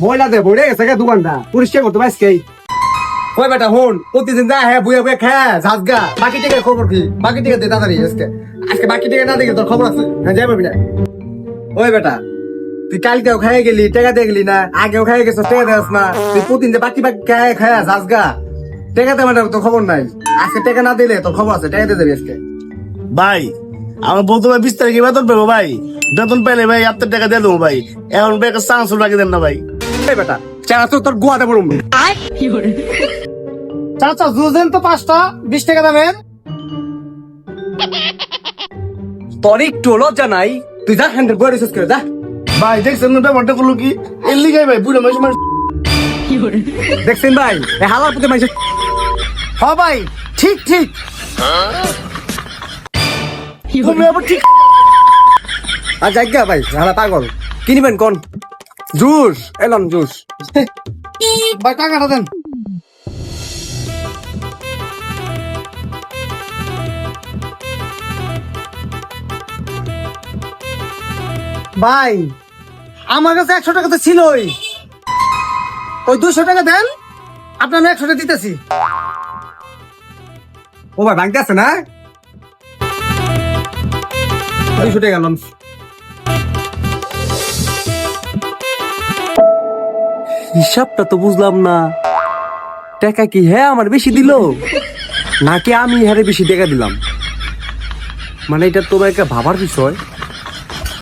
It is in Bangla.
মহিলাতে বইরে গেছে গে দোকানটা পরিষ্কার করতে পারছি ওই বেটা হন প্রতিদিন যা হ্যাঁ বুয়ে বুয়ে খা ঝাঁসগা বাকি টিকে খবর কি বাকি টিকে দে তাড়াতাড়ি আজকে আজকে বাকি টিকে না দেখি তোর খবর আছে হ্যাঁ যাই পাবি না ওই বেটা তুই কালকেও খাই গেলি টাকা দিয়ে গেলি না আগেও খাই গেছিস টাকা দেস না তুই প্রতিদিন যে বাকি বাকি খায় খায় ঝাঁসগা টাকা দেবে তোর খবর নাই আজকে টাকা না দিলে তোর খবর আছে টাকা দিয়ে দেবে আজকে ভাই আমার বলতো ভাই 20 তারিখে বেতন পেবো ভাই বেতন পেলে ভাই আপনার টাকা দিয়ে দেবো ভাই এখন ভাই একটা চান্স রাখি দেন না ভাই এই বেটা চারা তো তোর গোয়াতে পড়ুম চাচা জুজেন তো 5টা 20 টাকা দামের তোর একটু লজ্জা নাই তুই যা হ্যান্ডেল করে রিসার্চ করে যা ভাই দেখছেন না ব্যাপারটা করলো কি এর লিগাই ভাই বুড়ো মাস মাস দেখছেন ভাই এই হালার প্রতি মানুষ হ ভাই ঠিক ঠিক তুমি আবার ঠিক আর জায়গা ভাই হালা পাগল কিনবেন কোন জুস এলাম জুস ভাই টাকাটা দেন ভাই আমার কাছে 100 টাকা তো ছিলই ওই 200 টাকা দেন আপনার আমি 100 টাকা দিতেছি ও ভাই ভাঙতে আছে না 200 টাকা লন হিসাবটা তো বুঝলাম না টাকা কি হ্যাঁ আমার বেশি দিল নাকি আমি হ্যাঁ বেশি টাকা দিলাম মানে এটা তোমার একটা ভাবার বিষয়